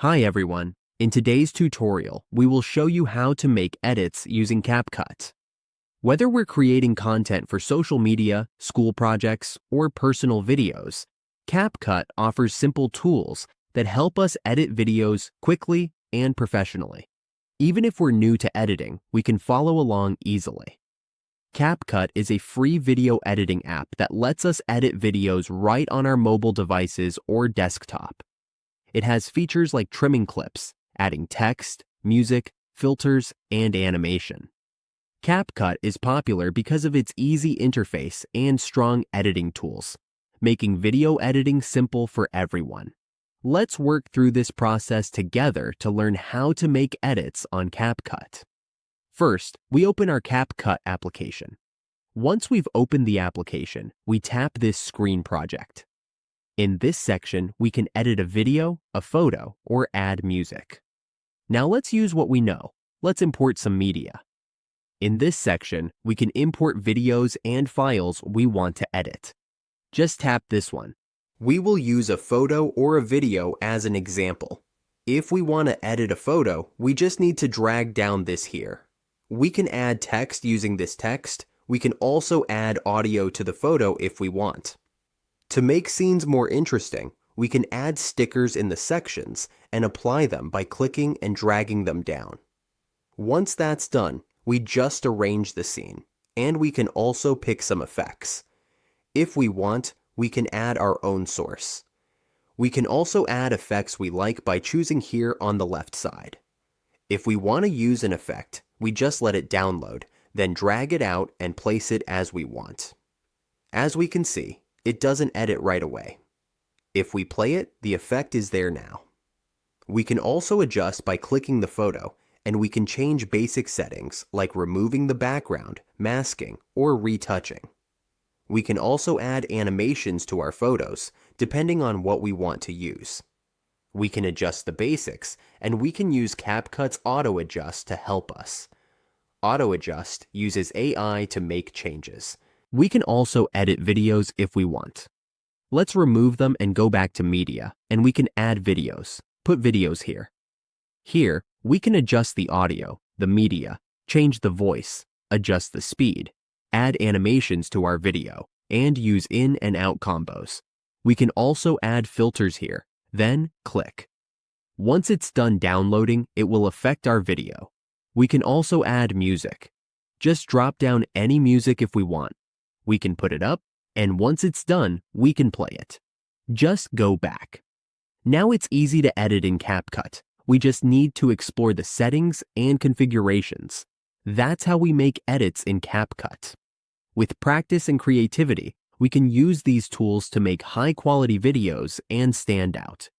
Hi everyone. In today's tutorial, we will show you how to make edits using Capcut. Whether we're creating content for social media, school projects, or personal videos, Capcut offers simple tools that help us edit videos quickly and professionally. Even if we're new to editing, we can follow along easily. Capcut is a free video editing app that lets us edit videos right on our mobile devices or desktop. It has features like trimming clips, adding text, music, filters, and animation. Capcut is popular because of its easy interface and strong editing tools, making video editing simple for everyone. Let's work through this process together to learn how to make edits on Capcut. First, we open our Capcut application. Once we've opened the application, we tap this screen project. In this section, we can edit a video, a photo, or add music. Now let's use what we know. Let's import some media. In this section, we can import videos and files we want to edit. Just tap this one. We will use a photo or a video as an example. If we want to edit a photo, we just need to drag down this here. We can add text using this text. We can also add audio to the photo if we want. To make scenes more interesting, we can add stickers in the sections and apply them by clicking and dragging them down. Once that's done, we just arrange the scene, and we can also pick some effects. If we want, we can add our own source. We can also add effects we like by choosing here on the left side. If we want to use an effect, we just let it download, then drag it out and place it as we want. As we can see, it doesn't edit right away. If we play it, the effect is there now. We can also adjust by clicking the photo, and we can change basic settings like removing the background, masking, or retouching. We can also add animations to our photos, depending on what we want to use. We can adjust the basics, and we can use Capcut's Auto Adjust to help us. Auto Adjust uses AI to make changes. We can also edit videos if we want. Let's remove them and go back to media, and we can add videos. Put videos here. Here, we can adjust the audio, the media, change the voice, adjust the speed, add animations to our video, and use in and out combos. We can also add filters here, then click. Once it's done downloading, it will affect our video. We can also add music. Just drop down any music if we want. We can put it up, and once it's done, we can play it. Just go back. Now it's easy to edit in Capcut. We just need to explore the settings and configurations. That's how we make edits in Capcut. With practice and creativity, we can use these tools to make high-quality videos and stand out.